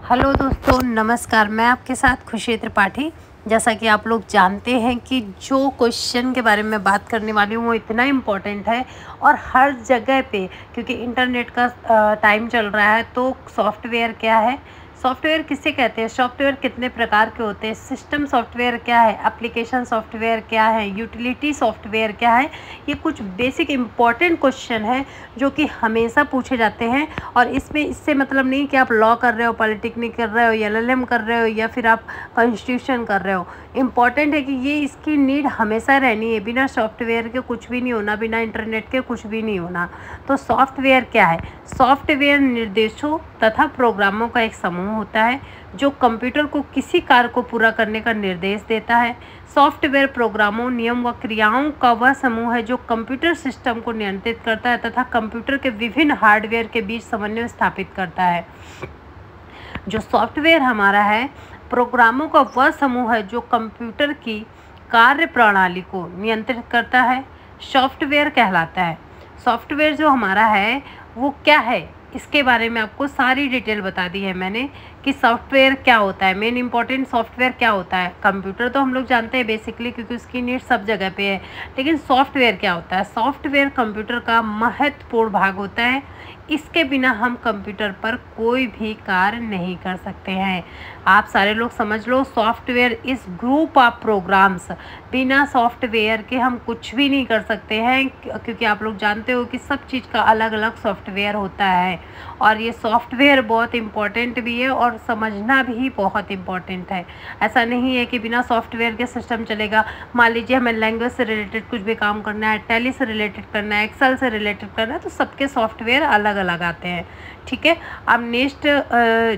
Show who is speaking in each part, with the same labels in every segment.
Speaker 1: Hello दोस्तों, नमस्कार। मैं आपके साथ खुशी त्रिपाठी। जैसा कि आप लोग जानते हैं कि जो क्वेश्चन के बारे में बात करने वाली हूँ वो इतना इम्पोर्टेंट है और हर जगह पे, क्योंकि इंटरनेट का टाइम चल रहा है। तो सॉफ्टवेयर क्या है, सॉफ्टवेयर किसे कहते हैं, सॉफ्टवेयर कितने प्रकार के होते हैं, सिस्टम सॉफ्टवेयर क्या है, एप्लीकेशन सॉफ्टवेयर क्या है, यूटिलिटी सॉफ्टवेयर क्या है, ये कुछ बेसिक इम्पॉर्टेंट क्वेश्चन है जो कि हमेशा पूछे जाते हैं। और इससे मतलब नहीं कि आप लॉ कर रहे हो, पॉलिटेक्निक कर रहे हो, एलएलएम कर रहे हो या फिर आप कॉन्स्टिट्यूशन कर रहे हो। इम्पॉर्टेंट है कि ये इसकी नीड हमेशा रहनी है। बिना सॉफ्टवेयर के कुछ भी नहीं होना, बिना इंटरनेट के कुछ भी नहीं होना। तो सॉफ्टवेयर क्या है, सॉफ्टवेयर निर्देशों तथा प्रोग्रामों का एक समूह होता है जो कंप्यूटर को किसी कार्य को पूरा करने का निर्देश देता है। सॉफ्टवेयर प्रोग्रामों, नियम व क्रियाओं का वह समूह है जो कंप्यूटर सिस्टम को नियंत्रित करता है तथा कंप्यूटर के विभिन्न हार्डवेयर के बीच समन्वय स्थापित करता है। जो सॉफ्टवेयर हमारा है, प्रोग्रामों का वह समूह है जो कंप्यूटर की कार्य प्रणाली को नियंत्रित करता है, सॉफ्टवेयर कहलाता है। सॉफ्टवेयर जो हमारा है वो क्या है, इसके बारे में आपको सारी डिटेल बता दी है मैंने कि सॉफ्टवेयर क्या होता है। मेन इंपॉर्टेंट सॉफ्टवेयर क्या होता है, कंप्यूटर तो हम लोग जानते हैं बेसिकली क्योंकि उसकी नीड सब जगह पे है। लेकिन सॉफ्टवेयर क्या होता है, सॉफ्टवेयर कंप्यूटर का महत्वपूर्ण भाग होता है। इसके बिना हम कंप्यूटर पर कोई भी कार्य नहीं कर सकते हैं। आप सारे लोग समझ लो, सॉफ्टवेयर इस ग्रुप ऑफ प्रोग्राम्स। बिना सॉफ्टवेयर के हम कुछ भी नहीं कर सकते हैं क्योंकि आप लोग जानते हो कि सब चीज़ का अलग अलग सॉफ्टवेयर होता है। और ये सॉफ्टवेयर बहुत इम्पॉर्टेंट भी है और समझना भी बहुत इम्पॉर्टेंट है। ऐसा नहीं है कि बिना सॉफ्टवेयर के सिस्टम चलेगा। मान लीजिए हमें लैंग्वेज से रिलेटेड कुछ भी काम करना है, टैली से रिलेटेड करना है, एक्सेल से रिलेटेड करना है, तो सबके सॉफ्टवेयर अलग अलग आते हैं। ठीक है। अब नेक्स्ट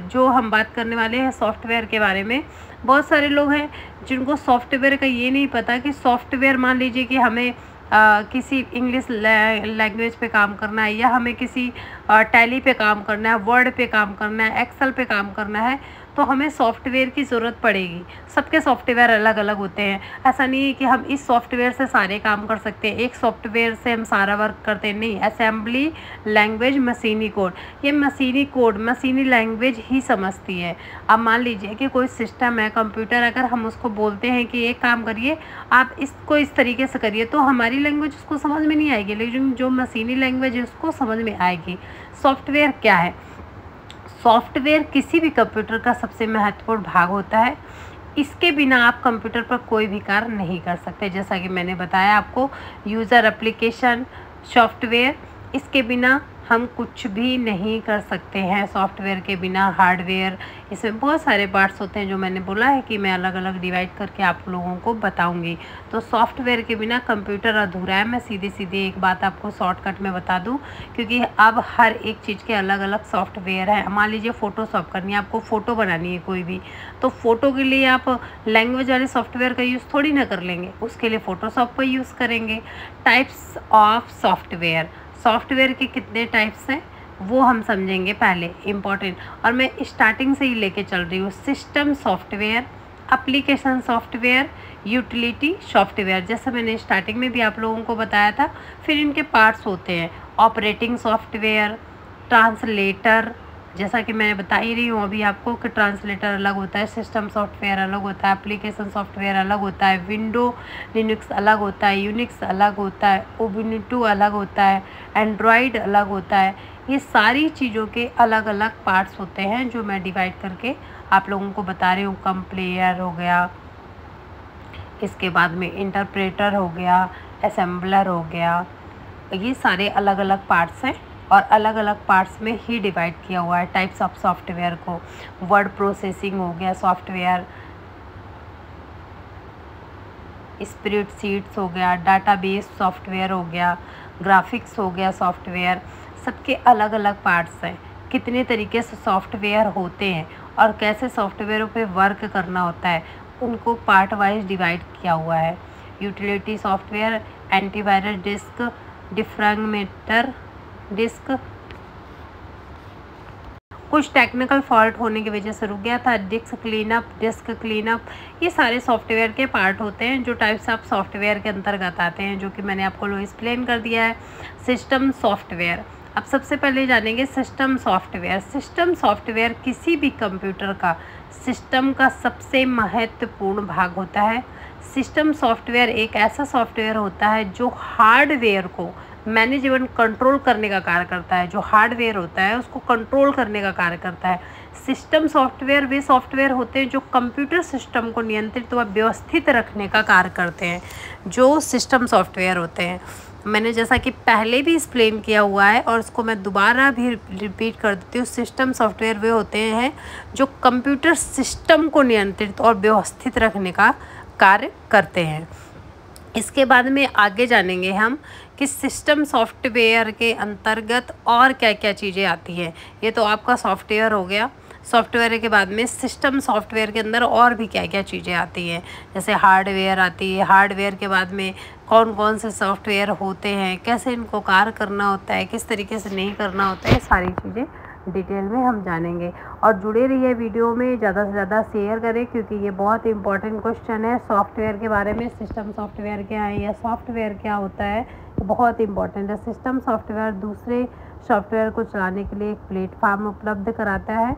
Speaker 1: जो हम बात करने वाले हैं सॉफ्टवेयर के बारे में, बहुत सारे लोग हैं जिनको सॉफ्टवेयर का ये नहीं पता कि सॉफ्टवेयर, मान लीजिए कि हमें किसी इंग्लिश लैंग्वेज पे काम करना है या हमें किसी टैली पे काम करना है, वर्ड पे काम करना है, एक्सेल पे काम करना है, तो हमें सॉफ्टवेयर की ज़रूरत पड़ेगी। सबके सॉफ्टवेयर अलग अलग होते हैं। ऐसा नहीं है कि हम इस सॉफ्टवेयर से सारे काम कर सकते हैं, एक सॉफ्टवेयर से हम सारा वर्क करते हैं, नहीं। असेंबली लैंग्वेज, मशीनी कोड, ये मशीनी कोड, मशीनी लैंग्वेज ही समझती है। अब मान लीजिए कि कोई सिस्टम है, कंप्यूटर, अगर हम उसको बोलते हैं कि एक काम करिए, आप इसको इस तरीके से करिए, तो हमारी लैंग्वेज उसको समझ में नहीं आएगी, लेकिन जो मशीनी लैंग्वेज है उसको समझ में आएगी। सॉफ्टवेयर क्या है, सॉफ्टवेयर किसी भी कंप्यूटर का सबसे महत्वपूर्ण भाग होता है। इसके बिना आप कंप्यूटर पर कोई भी कार्य नहीं कर सकते। जैसा कि मैंने बताया आपको, यूज़र एप्लीकेशन सॉफ्टवेयर, इसके बिना हम कुछ भी नहीं कर सकते हैं। सॉफ्टवेयर के बिना हार्डवेयर, इसमें बहुत सारे पार्ट्स होते हैं जो मैंने बोला है कि मैं अलग अलग डिवाइड करके आप लोगों को बताऊंगी। तो सॉफ्टवेयर के बिना कंप्यूटर अधूरा है। मैं सीधी सीधी एक बात आपको शॉर्टकट में बता दूं, क्योंकि अब हर एक चीज़ के अलग अलग सॉफ्टवेयर है। मान लीजिए फ़ोटोशॉप करनी है, आपको फ़ोटो बनानी है कोई भी, तो फ़ोटो के लिए आप लैंग्वेज वाले सॉफ्टवेयर का यूज़ थोड़ी ना कर लेंगे, उसके लिए फ़ोटोशॉप का यूज़ करेंगे। टाइप्स ऑफ सॉफ्टवेयर, सॉफ्टवेयर के कितने टाइप्स हैं वो हम समझेंगे पहले, इम्पॉर्टेंट। और मैं स्टार्टिंग से ही लेके चल रही हूँ। System software, application software, utility software, जैसे मैंने स्टार्टिंग में भी आप लोगों को बताया था। फिर इनके पार्ट्स होते हैं, ऑपरेटिंग सॉफ्टवेयर, ट्रांसलेटर, जैसा कि मैं बता ही रही हूँ अभी आपको कि ट्रांसलेटर अलग होता है, सिस्टम सॉफ्टवेयर अलग होता है, एप्लीकेशन सॉफ्टवेयर अलग होता है, विंडो लिनक्स अलग होता है, यूनिक्स अलग होता है, उबुंटू अलग होता है, एंड्रॉयड अलग होता है। ये सारी चीज़ों के अलग अलग पार्ट्स होते हैं जो मैं डिवाइड करके आप लोगों को बता रही हूँ। कंप्लेयर हो गया, इसके बाद में इंटरप्रेटर हो गया, असेंबलर हो गया, ये सारे अलग अलग पार्ट्स हैं और अलग अलग पार्ट्स में ही डिवाइड किया हुआ है टाइप्स ऑफ सॉफ्टवेयर को। वर्ड प्रोसेसिंग हो गया सॉफ्टवेयर, स्प्रेडशीट्स हो गया, डाटाबेस सॉफ्टवेयर हो गया, ग्राफिक्स हो गया सॉफ्टवेयर, सबके अलग अलग पार्ट्स हैं। कितने तरीके से सॉफ्टवेयर होते हैं और कैसे सॉफ्टवेयरों पे वर्क करना होता है, उनको पार्ट वाइज डिवाइड किया हुआ है। Utility software, antivirus disk, defragmenter disk, कुछ टेक्निकल फॉल्ट होने की वजह से रुक गया था, डिस्क क्लीनअप, ये सारे सॉफ्टवेयर के पार्ट होते हैं जो टाइप्स ऑफ सॉफ्टवेयर के अंतर्गत आते हैं, जो कि मैंने आपको एक्सप्लेन कर दिया है। सिस्टम सॉफ्टवेयर, अब सबसे पहले जानेंगे सिस्टम सॉफ्टवेयर। सिस्टम सॉफ्टवेयर किसी भी कंप्यूटर का सिस्टम का सबसे महत्वपूर्ण भाग होता है। सिस्टम सॉफ्टवेयर एक ऐसा सॉफ्टवेयर होता है जो हार्डवेयर को मैनेज एवं कंट्रोल करने का कार्य करता है। जो हार्डवेयर होता है उसको कंट्रोल करने का कार्य करता है। सिस्टम सॉफ्टवेयर वे सॉफ्टवेयर होते हैं जो कंप्यूटर सिस्टम को नियंत्रित व व्यवस्थित रखने का कार्य करते हैं, जो सिस्टम सॉफ्टवेयर होते हैं। मैंने जैसा कि पहले भी एक्सप्लेन किया हुआ है और उसको मैं दोबारा भी रिपीट कर देती हूँ। सिस्टम सॉफ्टवेयर वे होते हैं जो कंप्यूटर सिस्टम को नियंत्रित और व्यवस्थित रखने का कार्य करते हैं। इसके बाद में आगे जानेंगे हम कि सिस्टम सॉफ्टवेयर के अंतर्गत और क्या क्या चीज़ें आती हैं। ये तो आपका सॉफ्टवेयर हो गया। सॉफ्टवेयर के बाद में सिस्टम सॉफ्टवेयर के अंदर और भी क्या क्या चीज़ें आती हैं, जैसे हार्डवेयर आती है। हार्डवेयर के बाद में कौन कौन से सॉफ्टवेयर होते हैं, कैसे इनको कार्य करना होता है, किस तरीके से नहीं करना होता है, सारी चीज़ें डिटेल में हम जानेंगे। और जुड़े रहिए वीडियो में, ज़्यादा से ज़्यादा शेयर करें क्योंकि ये बहुत इंपॉर्टेंट क्वेश्चन है। सॉफ्टवेयर के बारे में सिस्टम सॉफ्टवेयर क्या है या सॉफ्टवेयर क्या होता है, बहुत इंपॉर्टेंट है। सिस्टम सॉफ्टवेयर दूसरे सॉफ्टवेयर को चलाने के लिए एक प्लेटफॉर्म उपलब्ध कराता है,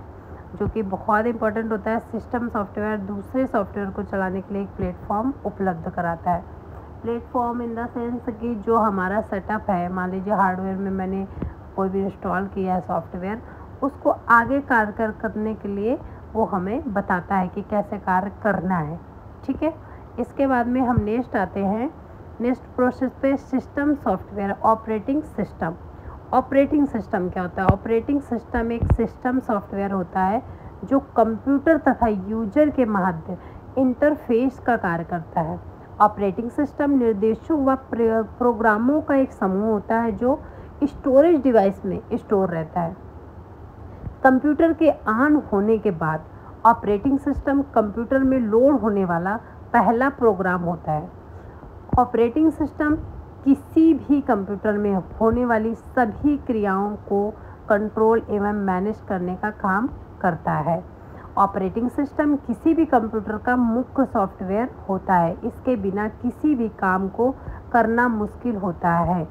Speaker 1: जो कि बहुत इंपॉर्टेंट होता है। सिस्टम सॉफ्टवेयर दूसरे सॉफ्टवेयर को चलाने के लिए एक प्लेटफॉर्म उपलब्ध कराता है। प्लेटफॉर्म इन द सेंस कि जो हमारा सेटअप है, मान लीजिए हार्डवेयर में मैंने कोई भी इंस्टॉल किया है सॉफ्टवेयर, उसको आगे कार्य करने के लिए वो हमें बताता है कि कैसे कार्य करना है। ठीक है, इसके बाद में हम नेक्स्ट आते हैं। नेक्स्ट प्रोसेस पे system software operating system. Operating system क्या होता है? ऑपरेटिंग सिस्टम एक सिस्टम सॉफ्टवेयर होता है जो कंप्यूटर तथा यूजर के मध्य इंटरफेस का कार्य करता है। ऑपरेटिंग सिस्टम निर्देशों व प्रोग्रामों का एक समूह होता है जो स्टोरेज डिवाइस में स्टोर रहता है। कंप्यूटर के ऑन होने के बाद ऑपरेटिंग सिस्टम कंप्यूटर में लोड होने वाला पहला प्रोग्राम होता है। ऑपरेटिंग सिस्टम किसी भी कंप्यूटर में होने वाली सभी क्रियाओं को कंट्रोल एवं मैनेज करने का काम करता है। ऑपरेटिंग सिस्टम किसी भी कंप्यूटर का मुख्य सॉफ्टवेयर होता है। इसके बिना किसी भी काम को करना मुश्किल होता है।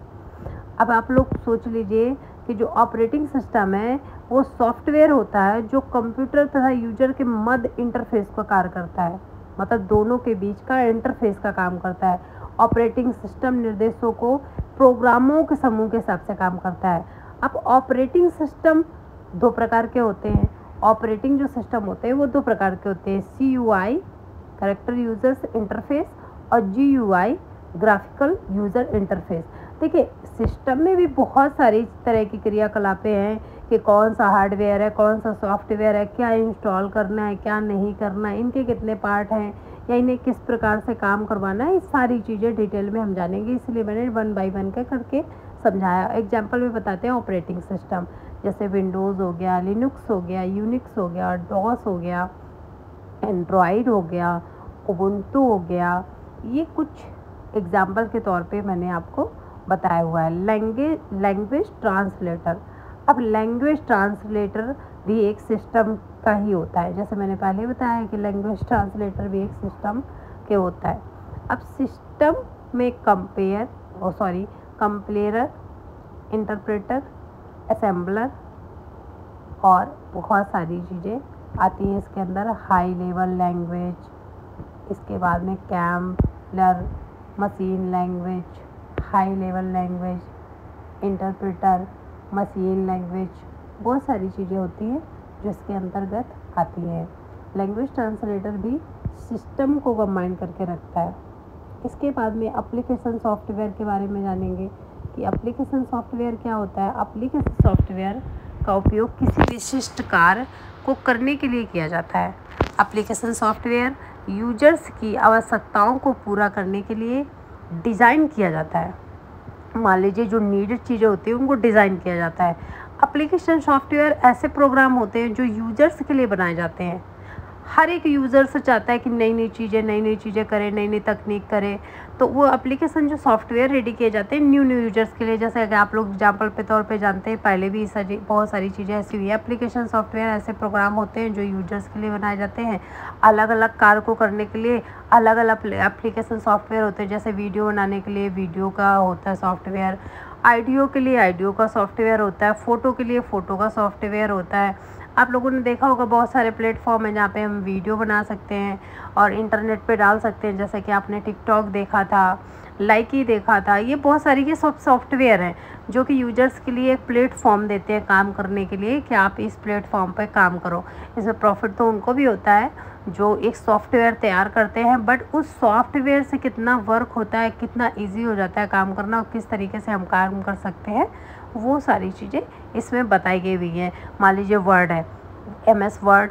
Speaker 1: अब आप लोग सोच लीजिए कि जो ऑपरेटिंग सिस्टम है वो सॉफ्टवेयर होता है जो कंप्यूटर तथा यूजर के मध्य इंटरफेस का कार्य करता है, मतलब दोनों के बीच का इंटरफेस का काम करता है। ऑपरेटिंग सिस्टम निर्देशों को प्रोग्रामों के समूह के हिसाब से काम करता है। अब ऑपरेटिंग सिस्टम दो प्रकार के होते हैं। ऑपरेटिंग जो सिस्टम होते हैं वो दो प्रकार के होते हैं, CUI कैरेक्टर यूजर्स इंटरफेस और GUI ग्राफिकल यूज़र इंटरफेस। देखिए, सिस्टम में भी बहुत सारी तरह की क्रियाकलापें हैं कि कौन सा हार्डवेयर है, कौन सा सॉफ्टवेयर है, क्या इंस्टॉल करना है, क्या नहीं करना है, इनके कितने पार्ट हैं या इन्हें किस प्रकार से काम करवाना है, ये सारी चीज़ें डिटेल में हम जानेंगे। इसलिए मैंने 1 बाय 1 करके समझाया। एग्जाम्पल में बताते हैं ऑपरेटिंग सिस्टम, जैसे विंडोज़ हो गया, लिनक्स हो गया, यूनिक्स हो गया, डॉस हो गया, एंड्रॉयड हो गया, उबुंटू हो गया। ये कुछ एग्जाम्पल के तौर पे मैंने आपको बताया हुआ है। Language translator. अब लैंग्वेज ट्रांसलेटर भी एक सिस्टम का ही होता है, जैसे मैंने पहले बताया कि लैंग्वेज ट्रांसलेटर भी एक सिस्टम के होता है। अब सिस्टम में कंप्लेयर, इंटरप्रेटर, असेंबलर और बहुत सारी चीज़ें आती हैं इसके अंदर। हाई लेवल लैंग्वेज, इसके बाद में compiler, machine language, high level language, interpreter, machine language, बहुत सारी चीज़ें होती हैं जो इसके अंतर्गत आती हैं। लैंग्वेज ट्रांसलेटर भी सिस्टम को कंबाइन करके रखता है। इसके बाद में एप्लीकेशन सॉफ्टवेयर के बारे में जानेंगे कि एप्लीकेशन सॉफ्टवेयर क्या होता है। एप्लीकेशन सॉफ्टवेयर का उपयोग किसी विशिष्ट कार्य को करने के लिए किया जाता है। एप्लीकेशन सॉफ्टवेयर यूजर्स की आवश्यकताओं को पूरा करने के लिए डिज़ाइन किया जाता है। मान लीजिए जो नीडेड चीज़ें होती हैं उनको डिज़ाइन किया जाता है। एप्लीकेशन सॉफ्टवेयर ऐसे प्रोग्राम होते हैं जो यूजर्स के लिए बनाए जाते हैं। हर एक यूज़र से चाहता है कि नई नई चीज़ें करें, नई नई तकनीक करें, तो वो एप्लीकेशन जो सॉफ्टवेयर रेडी किए जाते हैं न्यू यूजर्स के लिए। जैसे अगर आप लोग एग्जाम्पल पे तौर पे जानते हैं, पहले भी बहुत सारी चीज़ें ऐसी हुई है। एप्लीकेशन सॉफ्टवेयर ऐसे प्रोग्राम होते हैं जो यूजर्स के लिए बनाए जाते हैं। अलग अलग कार्य को करने के लिए अलग अलग एप्लीकेशन सॉफ्टवेयर होते हैं। जैसे वीडियो बनाने के लिए वीडियो का होता है सॉफ्टवेयर, ऑडियो के लिए ऑडियो का सॉफ्टवेयर होता है, फ़ोटो के लिए फ़ोटो का सॉफ्टवेयर होता है। आप लोगों ने देखा होगा बहुत सारे प्लेटफॉर्म हैं जहाँ पे हम वीडियो बना सकते हैं और इंटरनेट पे डाल सकते हैं, जैसे कि आपने टिकटॉक देखा था, लाइकी देखा था। ये बहुत सारी ये सब सॉफ्टवेयर हैं जो कि यूजर्स के लिए एक प्लेटफॉर्म देते हैं काम करने के लिए कि आप इस प्लेटफॉर्म पर काम करो। इसमें प्रॉफिट तो उनको भी होता है जो एक सॉफ्टवेयर तैयार करते हैं, बट उस सॉफ्टवेयर से कितना वर्क होता है, कितना इजी हो जाता है काम करना और किस तरीके से हम काम कर सकते हैं, वो सारी चीज़ें इसमें बताई गई हुई हैं। मान लीजिए वर्ड है, MS वर्ड,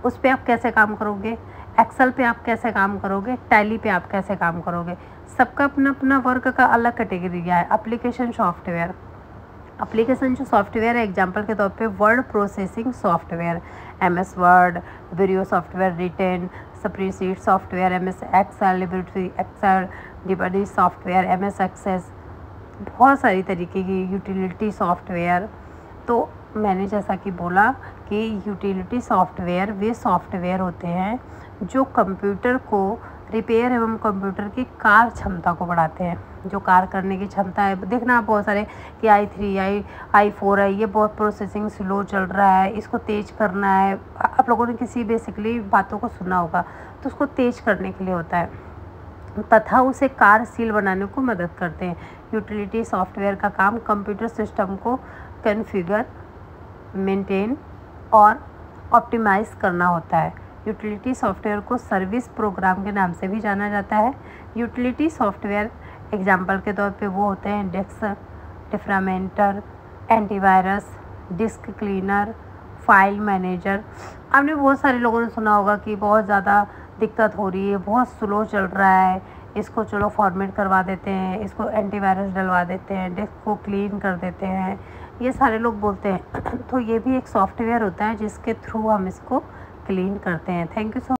Speaker 1: उस पर आप कैसे काम करोगे, एक्सेल पे आप कैसे काम करोगे, टैली पे आप कैसे काम करोगे। सबका अपना अपना वर्क का अलग कैटेगरी है। एप्लीकेशन सॉफ्टवेयर, एप्लीकेशन जो सॉफ्टवेयर है एग्जांपल के तौर पे word processing software, MS Word, video software, written spreadsheet software, MS Excel, liberty Excel, liberty software, MS Access, बहुत सारी तरीके की यूटिलिटी सॉफ्टवेयर। तो मैंने जैसा कि बोला कि यूटिलिटी सॉफ्टवेयर वे सॉफ्टवेयर होते हैं जो कंप्यूटर को रिपेयर एवं कंप्यूटर की कार्य क्षमता को बढ़ाते हैं। जो कार्य करने की क्षमता है, देखना आप बहुत सारे कि i3 i4 है, ये बहुत प्रोसेसिंग स्लो चल रहा है, इसको तेज़ करना है। आप लोगों ने किसी बेसिकली बातों को सुना होगा, तो उसको तेज़ करने के लिए होता है तथा उसे कार्यशील बनाने को मदद करते हैं। यूटिलिटी सॉफ्टवेयर का काम कंप्यूटर सिस्टम को कॉन्फ़िगर, मेंटेन और ऑप्टिमाइज़ करना होता है। यूटिलिटी सॉफ्टवेयर को सर्विस प्रोग्राम के नाम से भी जाना जाता है। यूटिलिटी सॉफ्टवेयर एग्जांपल के तौर पे वो होते हैं disk defragmenter, antivirus, disk cleaner, file manager. आपने बहुत सारे लोगों ने सुना होगा कि बहुत ज़्यादा दिक्कत हो रही है, बहुत स्लो चल रहा है, इसको चलो फॉर्मेट करवा देते हैं, इसको एंटीवायरस डलवा देते हैं, डिस्क को क्लीन कर देते हैं, ये सारे लोग बोलते हैं। तो ये भी एक सॉफ्टवेयर होता है जिसके थ्रू हम इसको क्लीन करते हैं। Thank you so